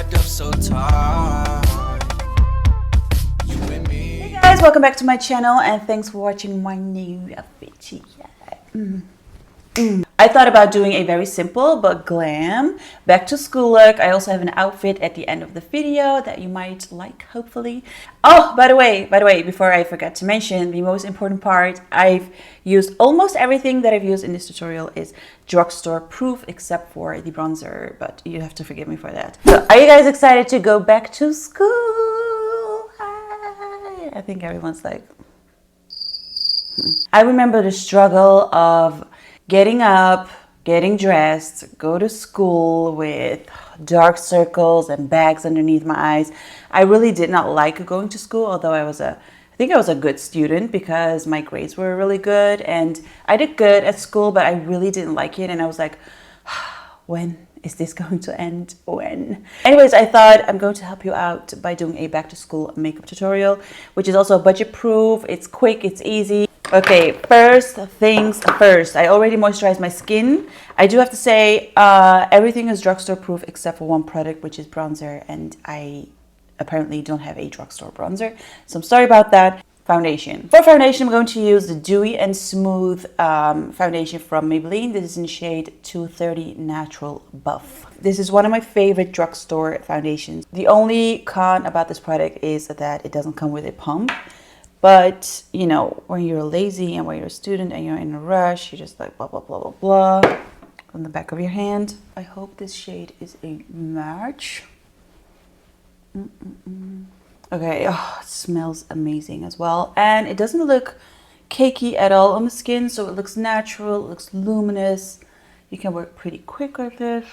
wrapped up so tight. You and me. Hey guys, welcome back to my channel and thanks for watching my new video. I thought about doing a very simple but glam back to school look. I also have an outfit at the end of the video that you might like, hopefully. Oh, by the way, before I forget to mention, the most important part, I've used almost everything that I've used in this tutorial is drugstore proof except for the bronzer, but you have to forgive me for that. So are you guys excited to go back to school? Hi. I think everyone's like, I remember the struggle of getting up, getting dressed, go to school with dark circles and bags underneath my eyes. I really did not like going to school, although I think I was a good student because my grades were really good and I did good at school, but I really didn't like it. And I was like, when is this going to end? When? Anyways, I thought I'm going to help you out by doing a back to school makeup tutorial, which is also budget proof. It's quick, it's easy. Okay, first things first. I already moisturized my skin. I do have to say everything is drugstore proof except for one product, which is bronzer, and I apparently don't have a drugstore bronzer, so I'm sorry about that. Foundation. For foundation, I'm going to use the Dewy and Smooth foundation from Maybelline. This is in shade 230 Natural Buff. This is one of my favorite drugstore foundations. The only con about this product is that it doesn't come with a pump. But, you know, when you're lazy and when you're a student and you're in a rush, you just like blah, blah, blah, blah, blah on the back of your hand. I hope this shade is a match. Okay, oh, it smells amazing as well. And it doesn't look cakey at all on the skin, so it looks natural, it looks luminous. You can work pretty quick with this.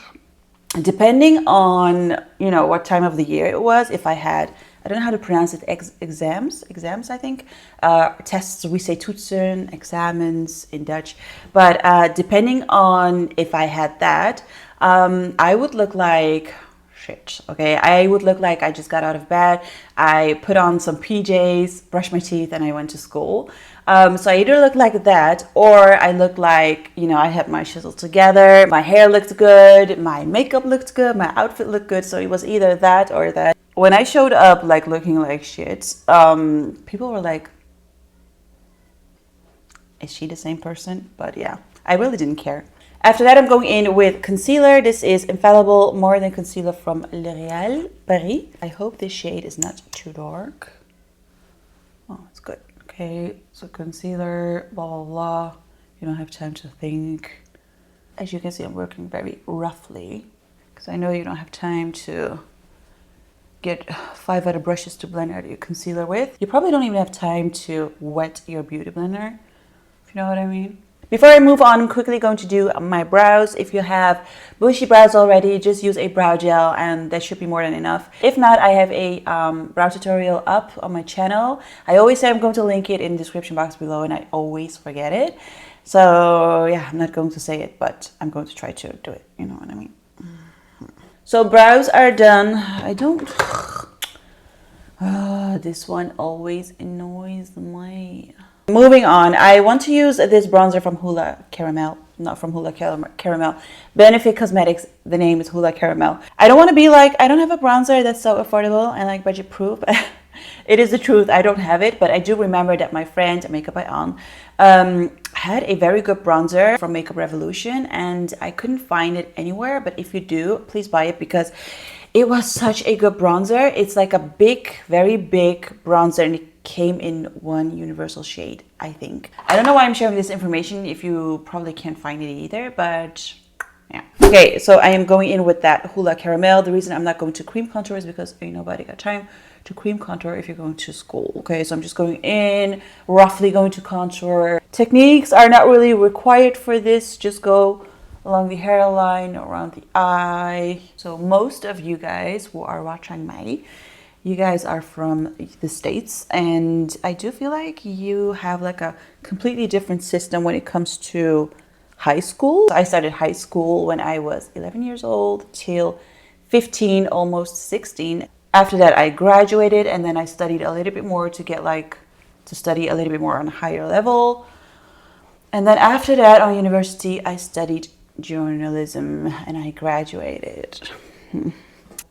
Depending on, you know, what time of the year it was, if I had, I don't know how to pronounce it, exams, I think. Tests, we say toetsen, examens in Dutch. But depending on if I had that, I would look like shit, okay? I would look like I just got out of bed, I put on some PJs, brushed my teeth, and I went to school. So I either look like that, or I look like, you know, I had my shizzle together, my hair looked good, my makeup looked good, my outfit looked good, so it was either that or that. When I showed up like looking like shit, people were like, is she the same person? But yeah, I really didn't care. After that, I'm going in with concealer. This is Infallible More Than Concealer from L'Oréal Paris. I hope this shade is not too dark. Oh, it's good. Okay, so concealer, blah, blah, blah. You don't have time to think. As you can see, I'm working very roughly because I know you don't have time to get 5 other brushes to blend out your concealer with. You probably don't even have time to wet your beauty blender, if you know what I mean. Before I move on, I'm quickly going to do my brows. If you have bushy brows already, just use a brow gel and that should be more than enough. If not, I have a brow tutorial up on my channel. I always say I'm going to link it in the description box below and I always forget it. So yeah, I'm not going to say it, but I'm going to try to do it. You know what I mean? So brows are done. I don't... this one always annoys me. Moving on, I want to use this bronzer from Hola Caramel, not from Hola Caramel, Benefit Cosmetics. The name is Hola Caramel. I don't want to be like, I don't have a bronzer that's so affordable and like budget proof. It is the truth, I don't have it, but I do remember that my friend, Makeup by On, had a very good bronzer from Makeup Revolution and I couldn't find it anywhere, but if you do, please buy it because it was such a good bronzer. It's like a big, very big bronzer and it came in one universal shade, I think. I don't know why I'm sharing this information if you probably can't find it either, but yeah. Okay, so I am going in with that Hola Caramel. The reason I'm not going to cream contour is because ain't nobody got time to cream contour if you're going to school. Okay, so I'm just going in, roughly going to contour. Techniques are not really required for this. Just go along the hairline, around the eye. So most of you guys who are watching me, you guys are from the States, and I do feel like you have like a completely different system when it comes to high school. I started high school when I was 11 years old till 15, almost 16. After that, I graduated and then I studied a little bit more to get like, to study a little bit more on a higher level. And then after that, on university, I studied journalism and I graduated.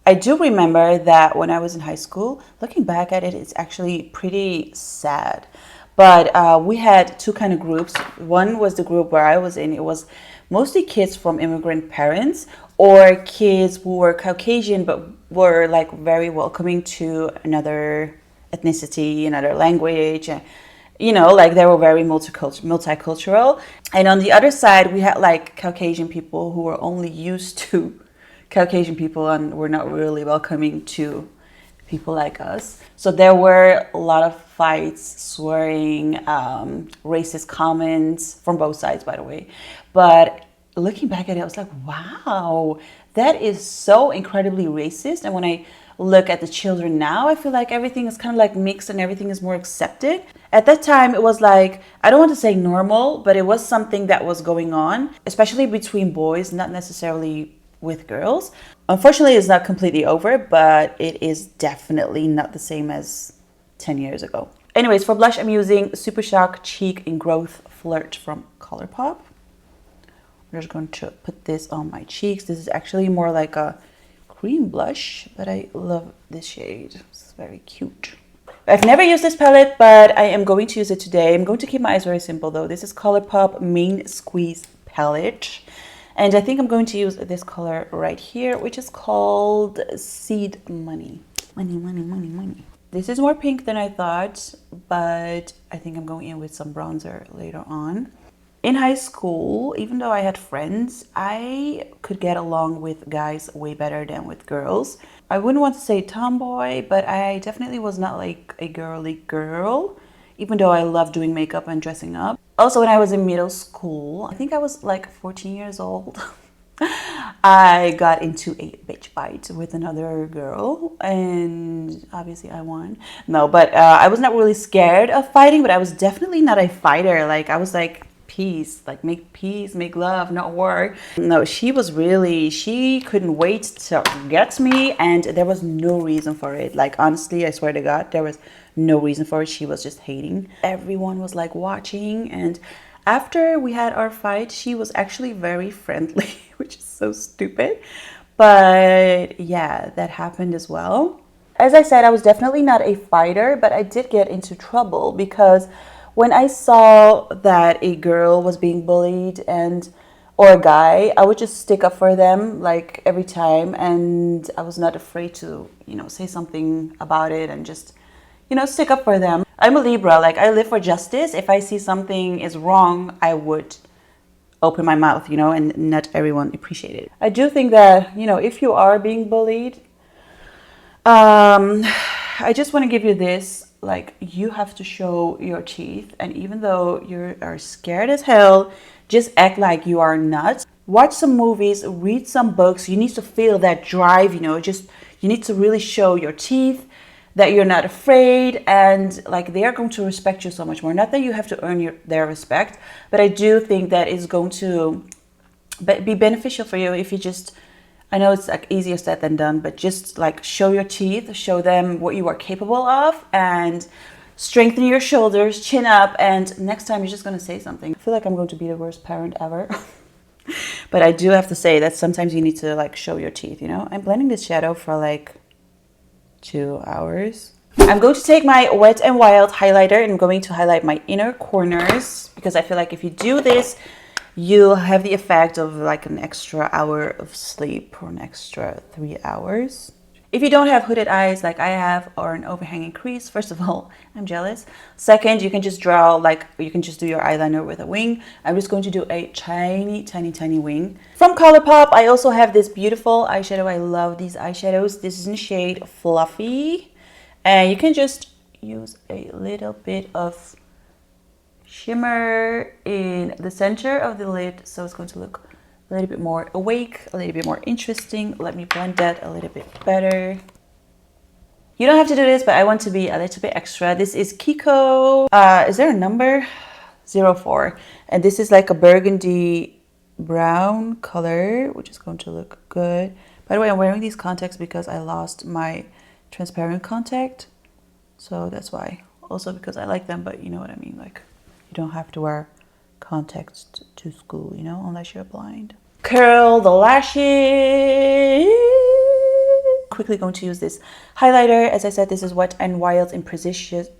I do remember that when I was in high school, looking back at it, it's actually pretty sad. But we had two kind of groups. One was the group where I was in. It was mostly kids from immigrant parents or kids who were Caucasian but were like very welcoming to another ethnicity, another language. You know, like they were very multicultural. And on the other side, we had like Caucasian people who were only used to Caucasian people and were not really welcoming to people like us. So there were a lot of fights, swearing, racist comments from both sides, by the way. But looking back at it, I was like, wow, that is so incredibly racist. And when I look at the children now, I feel like everything is kind of like mixed and everything is more accepted. At that time, it was like, I don't want to say normal, but it was something that was going on, especially between boys, not necessarily with girls. Unfortunately, it's not completely over, but it is definitely not the same as 10 years ago. Anyways, for blush, I'm using Super Shock Cheek in Growth Flirt from Colourpop. I'm just going to put this on my cheeks. This is actually more like a cream blush, but I love this shade. It's very cute. I've never used this palette, but I am going to use it today. I'm going to keep my eyes very simple though. This is Colourpop Main Squeeze Palette. And I think I'm going to use this color right here, which is called Seed Money. Money, money, money, money. This is more pink than I thought, but I think I'm going in with some bronzer later on. In high school, even though I had friends, I could get along with guys way better than with girls. I wouldn't want to say tomboy, but I definitely was not like a girly girl, even though I love doing makeup and dressing up. Also, when I was in middle school, I think I was like 14 years old, I got into a bitch fight with another girl, and obviously I won. No, but I was not really scared of fighting, but I was definitely not a fighter. Like, I was like, peace, like make peace, make love, not war. No, she couldn't wait to get me, and there was no reason for it. Like, honestly, I swear to God, there was no reason for it. She was just hating. Everyone was like watching, and after we had our fight, she was actually very friendly, which is so stupid. But yeah, that happened as well. As I said, I was definitely not a fighter, but I did get into trouble because when I saw that a girl was being bullied or a guy, I would just stick up for them like every time, and I was not afraid to, say something about it and just, stick up for them. I'm a Libra, like I live for justice. If I see something is wrong, I would open my mouth, and not everyone appreciate it. I do think that, if you are being bullied, I just want to give you this, like, you have to show your teeth, and even though you are scared as hell, just act like you are not. Watch some movies, read some books. You need to feel that drive, you need to really show your teeth that you're not afraid, and like they are going to respect you so much more. Not that you have to earn their respect, but I do think that is going to be beneficial for you if you just, I know it's like easier said than done, but just like show your teeth, show them what you are capable of, and strengthen your shoulders, chin up, and next time you're just going to say something. I feel like I'm going to be the worst parent ever. But I do have to say that sometimes you need to like show your teeth, I'm blending this shadow for like 2 hours. I'm going to take my Wet n Wild highlighter and I'm going to highlight my inner corners, because I feel like if you do this, you'll have the effect of like an extra hour of sleep or an extra 3 hours. If you don't have hooded eyes like I have, or an overhanging crease, first of all, I'm jealous. Second, you can just draw, like, you can just do your eyeliner with a wing. I'm just going to do a tiny, tiny, tiny wing. From Colourpop, I also have this beautiful eyeshadow. I love these eyeshadows. This is in the shade Fluffy. And you can just use a little bit of shimmer in the center of the lid, so it's going to look a little bit more awake, a little bit more interesting. Let me blend that a little bit better. You don't have to do this, but I want to be a little bit extra. This is Kiko. Is there a number? 04. And this is like a burgundy brown color, which is going to look good. By the way, I'm wearing these contacts because I lost my transparent contact. So that's why. Also because I like them, but you know what I mean. Like, you don't have to wear contacts to school, unless you're blind. Curl the lashes. Quickly going to use this highlighter. As I said, this is Wet n Wild in Precious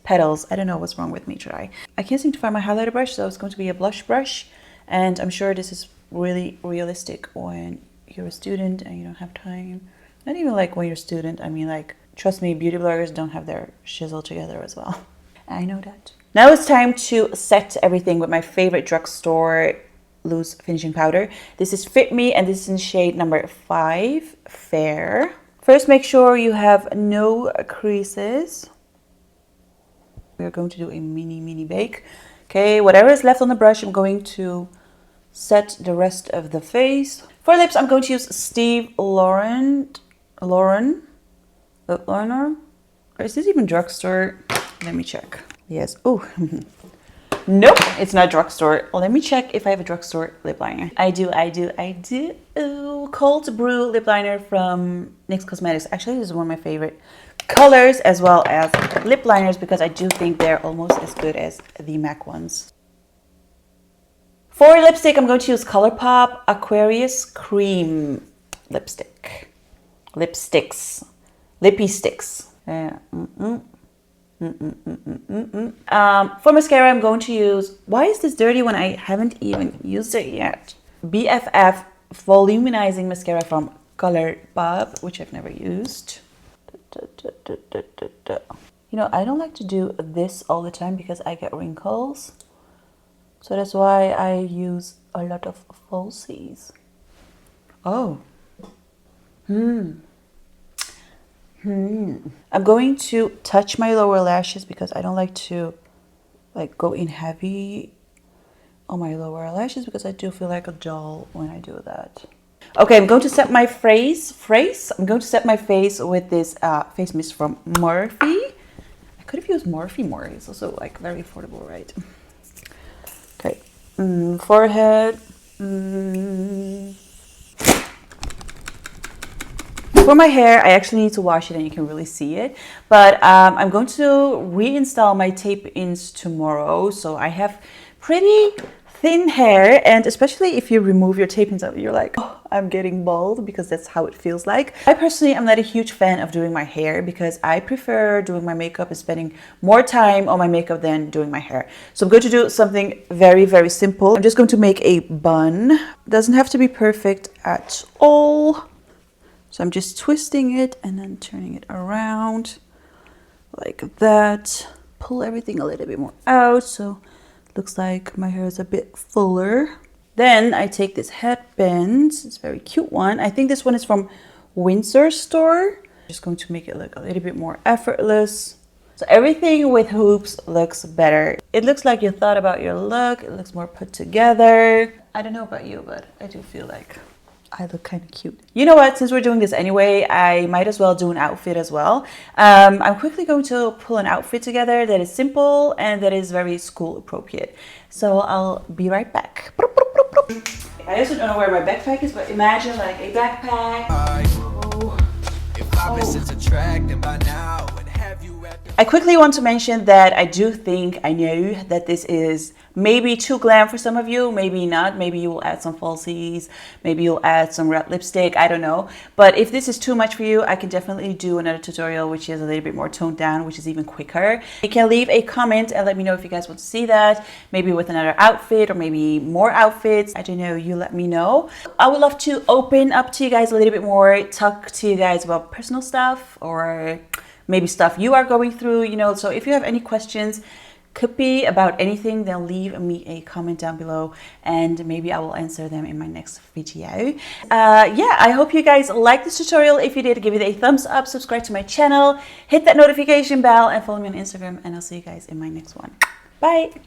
Petals. I don't know what's wrong with me today. I can't seem to find my highlighter brush, so it's going to be a blush brush. And I'm sure this is really realistic when you're a student and you don't have time. Not even like when you're a student. I mean, like, trust me, beauty bloggers don't have their shizzle together as well. I know that. Now it's time to set everything with my favorite drugstore loose finishing powder. This is Fit Me, and this is in shade number 5, Fair. First, make sure you have no creases. We're going to do a mini bake. Okay, whatever is left on the brush, I'm going to set the rest of the face. For lips, I'm going to use Steve Lauren lip liner. Or is this even drugstore? Let me check. Yes. Oh, nope, it's not drugstore. Let me check if I have a drugstore lip liner. I do. Cold Brew lip liner from NYX Cosmetics. Actually, this is one of my favorite colors as well as lip liners because I do think they're almost as good as the MAC ones. For lipstick, I'm going to use ColourPop Aquarius Cream lipstick. Lipsticks. Lippy sticks. For mascara, I'm going to use, why is this dirty when I haven't even used it yet? BFF Volumizing Mascara from ColourPop, which I've never used. You know, I don't like to do this all the time because I get wrinkles. So that's why I use a lot of falsies. Oh. I'm going to touch my lower lashes because I don't like to like go in heavy on my lower lashes because I do feel like a doll when I do that. Okay, I'm going to set my face. I'm going to set my face with this face mist from Morphe. I could have used Morphe more. It's also like very affordable, right? Okay, forehead. For my hair, I actually need to wash it and you can really see it. But I'm going to reinstall my tape-ins tomorrow. So I have pretty thin hair, and especially if you remove your tape-ins, you're like, oh, I'm getting bald, because that's how it feels like. I personally am not a huge fan of doing my hair because I prefer doing my makeup and spending more time on my makeup than doing my hair. So I'm going to do something very, very simple. I'm just going to make a bun. It doesn't have to be perfect at all. So I'm just twisting it and then turning it around like that. Pull everything a little bit more out so it looks like my hair is a bit fuller. Then I take this headband. It's a very cute one. I think this one is from Windsor store. Just going to make it look a little bit more effortless. So everything with hoops looks better. It looks like you thought about your look. It looks more put together. I don't know about you, but I do feel like I look kind of cute. You know what? Since we're doing this anyway, I might as well do an outfit as well. I'm quickly going to pull an outfit together that is simple and that is very school appropriate. So I'll be right back. I also don't know where my backpack is, but imagine like a backpack. I quickly want to mention that I do think, I know that this is maybe too glam for some of you, maybe not. Maybe you will add some falsies, maybe you'll add some red lipstick, I don't know. But if this is too much for you, I can definitely do another tutorial which is a little bit more toned down, which is even quicker. You can leave a comment and let me know if you guys want to see that, maybe with another outfit or maybe more outfits. I don't know, you let me know. I would love to open up to you guys a little bit more, talk to you guys about personal stuff or maybe stuff you are going through, you know. So if you have any questions, could be about anything, then leave me a comment down below and maybe I will answer them in my next video. Yeah, I hope you guys liked this tutorial. If you did, give it a thumbs up, subscribe to my channel, hit that notification bell and follow me on Instagram, and I'll see you guys in my next one. Bye.